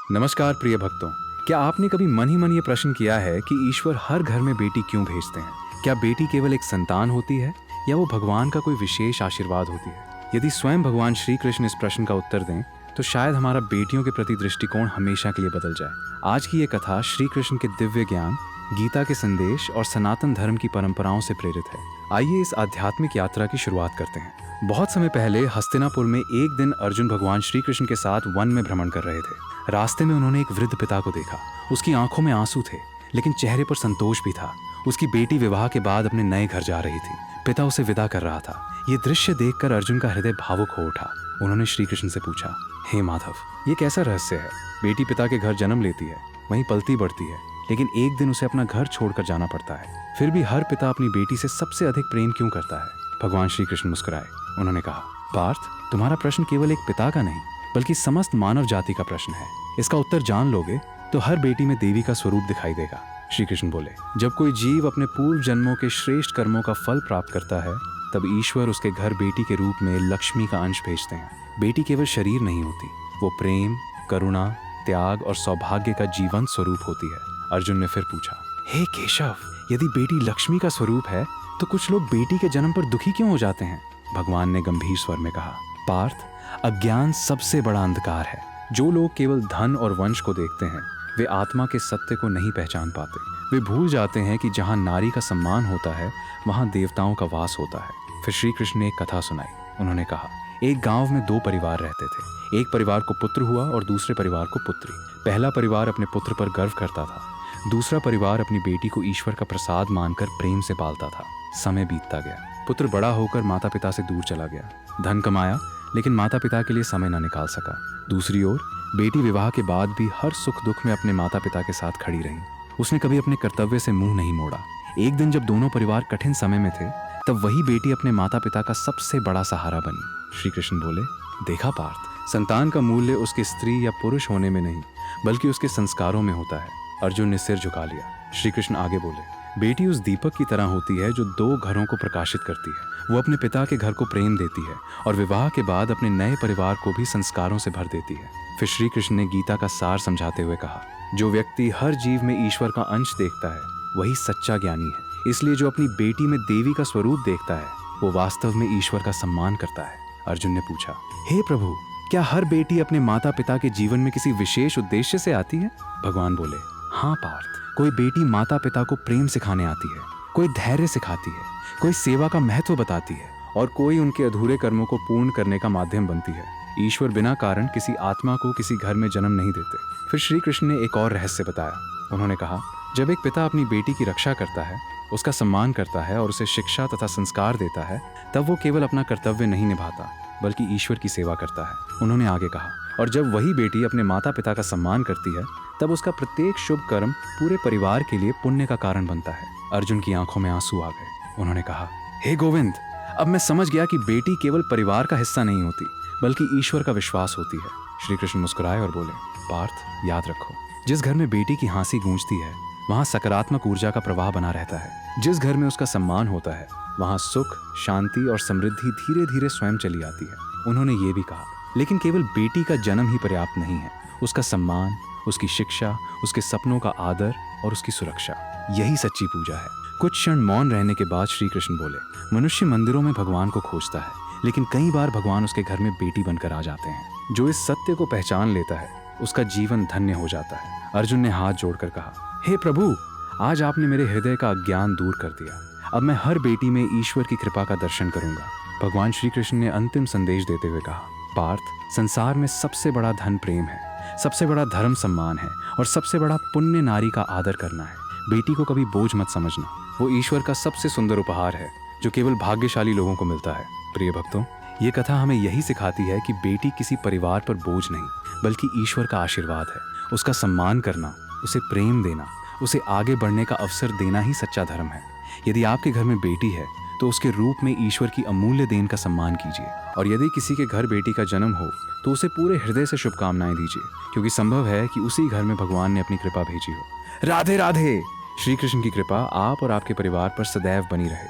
नमस्कार प्रिय भक्तों। क्या आपने कभी मन ही मन ये प्रश्न किया है कि ईश्वर हर घर में बेटी क्यों भेजते हैं? क्या बेटी केवल एक संतान होती है या वो भगवान का कोई विशेष आशीर्वाद होती है? यदि स्वयं भगवान श्री कृष्ण इस प्रश्न का उत्तर दें तो शायद हमारा बेटियों के प्रति दृष्टिकोण हमेशा के लिए बदल जाए। आज की ये कथा श्री कृष्ण के दिव्य ज्ञान, गीता के संदेश और सनातन धर्म की परंपराओं से प्रेरित है। आइए इस आध्यात्मिक यात्रा की शुरुआत करते हैं। बहुत समय पहले हस्तिनापुर में एक दिन अर्जुन भगवान श्री कृष्ण के साथ वन में भ्रमण कर रहे थे। रास्ते में उन्होंने एक वृद्ध पिता को देखा। उसकी आंखों में आंसू थे, लेकिन चेहरे पर संतोष भी था। उसकी बेटी विवाह के बाद अपने नए घर जा रही थी। पिता उसे विदा कर रहा था। ये दृश्य देखकर अर्जुन का हृदय भावुक हो उठा। उन्होंने श्री कृष्ण से पूछा, हे माधव, ये कैसा रहस्य है? बेटी पिता के घर जन्म लेती है, वहीं पलती बढ़ती है, लेकिन एक दिन उसे अपना घर छोड़कर जाना पड़ता है। फिर भी हर पिता अपनी बेटी से सबसे अधिक प्रेम क्यों करता है? भगवान श्री कृष्ण मुस्कुराए। उन्होंने कहा, पार्थ, तुम्हारा प्रश्न केवल एक पिता का नहीं बल्कि समस्त मानव जाति का प्रश्न है। इसका उत्तर जान लोगे तो हर बेटी में देवी का स्वरूप दिखाई देगा। श्री कृष्ण बोले, जब कोई जीव अपने पूर्व जन्मों के श्रेष्ठ कर्मों का फल प्राप्त करता है तब ईश्वर उसके घर बेटी के रूप में लक्ष्मी का अंश भेजते हैं। बेटी केवल शरीर नहीं होती, वो प्रेम, करुणा, त्याग और सौभाग्य का जीवंत स्वरूप होती है। अर्जुन ने फिर पूछा, हे केशव, यदि बेटी लक्ष्मी का स्वरूप है तो कुछ लोग बेटी के जन्म पर दुखी क्यों हो जाते हैं? भगवान ने गंभीर स्वर में कहा, पार्थ, अज्ञान सबसे बड़ा अंधकार है। जो लोग केवल धन और वंश को देखते हैं वे आत्मा के सत्य को नहीं पहचान पाते। वे भूल जाते हैं कि जहाँ नारी का सम्मान होता है वहाँ देवताओं का वास होता है। फिर श्री कृष्ण ने एक कथा सुनाई। उन्होंने कहा, एक गांव में दो परिवार रहते थे। एक परिवार को पुत्र हुआ और दूसरे परिवार को पुत्री। पहला परिवार अपने पुत्र पर गर्व करता था। दूसरा परिवार अपनी बेटी को ईश्वर का प्रसाद मानकर प्रेम से पालता था। समय बीतता गया। पुत्र बड़ा होकर माता पिता से दूर चला गया। धन कमाया लेकिन माता पिता के लिए समय न निकाल सका। दूसरी ओर बेटी विवाह के बाद भी हर सुख दुख में अपने माता पिता के साथ खड़ी रही। उसने कभी अपने कर्तव्य से मुंह नहीं मोड़ा। एक दिन जब दोनों परिवार कठिन समय में थे तब वही बेटी अपने माता पिता का सबसे बड़ा सहारा बनी। श्री कृष्ण बोले, देखा पार्थ, संतान का मूल्य उसके स्त्री या पुरुष होने में नहीं बल्कि उसके संस्कारों में होता है। अर्जुन ने सिर झुका लिया। श्री कृष्ण आगे बोले, बेटी उस दीपक की तरह होती है जो दो घरों को प्रकाशित करती है। वो अपने पिता के घर को प्रेम देती है और विवाह के बाद अपने नए परिवार को भी संस्कारों से भर देती है। फिर श्री कृष्ण ने गीता का सार समझाते हुए कहा, जो व्यक्ति हर जीव में ईश्वर का अंश देखता है वही सच्चा ज्ञानी है। इसलिए जो अपनी बेटी में देवी का स्वरूप देखता है वो वास्तव में ईश्वर का सम्मान करता है। अर्जुन ने पूछा, हे प्रभु, क्या हर बेटी अपने माता पिता के जीवन में किसी विशेष उद्देश्य से आती है? भगवान बोले, हाँ पार्थ, कोई बेटी माता पिता को प्रेम सिखाने आती है, कोई धैर्य सिखाती है, कोई सेवा का महत्व बताती है और कोई उनके अधूरे कर्मों को पूर्ण करने का माध्यम बनती है। ईश्वर बिना कारण किसी आत्मा को किसी घर में जन्म नहीं देते। फिर श्री कृष्ण ने एक और रहस्य बताया। उन्होंने कहा, जब एक पिता अपनी बेटी की रक्षा करता है, उसका सम्मान करता है और उसे शिक्षा तथा संस्कार देता है तब वो केवल अपना कर्तव्य नहीं निभाता बल्कि ईश्वर की सेवा करता है। उन्होंने आगे कहा, और जब वही बेटी अपने माता पिता का सम्मान करती है तब उसका प्रत्येक शुभ कर्म पूरे परिवार के लिए पुण्य का कारण बनता है। अर्जुन की आंखों में आंसू आ गए। उन्होंने कहा, हे गोविंद, अब मैं समझ गया कि बेटी केवल परिवार का हिस्सा नहीं होती बल्कि ईश्वर का विश्वास होती है। श्री कृष्ण मुस्कुराए और बोले, पार्थ, याद रखो, जिस घर में बेटी की हंसी गूंजती है वहाँ सकारात्मक ऊर्जा का प्रवाह बना रहता है। जिस घर में उसका सम्मान होता है वहाँ सुख, शांति और समृद्धि धीरे धीरे स्वयं चली आती है। उन्होंने ये भी कहा, लेकिन केवल बेटी का जन्म ही पर्याप्त नहीं है। उसका सम्मान, उसकी शिक्षा, उसके सपनों का आदर और उसकी सुरक्षा, यही सच्ची पूजा है। कुछ क्षण मौन रहने के बाद श्री कृष्ण बोले, मनुष्य मंदिरों में भगवान को खोजता है लेकिन कई बार भगवान उसके घर में बेटी बनकर आ जाते हैं। जो इस सत्य को पहचान लेता है उसका जीवन धन्य हो जाता है। अर्जुन ने हाथ जोड़कर कहा, हे प्रभु, आज आपने मेरे हृदय का अज्ञान दूर कर दिया। अब मैं हर बेटी में ईश्वर की कृपा का दर्शन करूंगा। भगवान श्री कृष्ण ने अंतिम संदेश देते हुए कहा, पार्थ, संसार में सबसे बड़ा धन प्रेम है, सबसे बड़ा धर्म सम्मान है और सबसे बड़ा पुण्य नारी का आदर करना है। बेटी को कभी बोझ मत समझना। वो ईश्वर का सबसे सुंदर उपहार है जो केवल भाग्यशाली लोगों को मिलता है। प्रिय भक्तों, ये कथा हमें यही सिखाती है कि बेटी किसी परिवार पर बोझ नहीं बल्कि ईश्वर का आशीर्वाद है। उसका सम्मान करना, उसे प्रेम देना, उसे आगे बढ़ने का अवसर देना ही सच्चा धर्म है। यदि आपके घर में बेटी है तो उसके रूप में ईश्वर की अमूल्य देन का सम्मान कीजिए और यदि किसी के घर बेटी का जन्म हो तो उसे पूरे हृदय से शुभकामनाएं दीजिए, क्योंकि संभव है कि उसी घर में भगवान ने अपनी कृपा भेजी हो। राधे राधे। श्री कृष्ण की कृपा आप और आपके परिवार पर सदैव बनी रहे।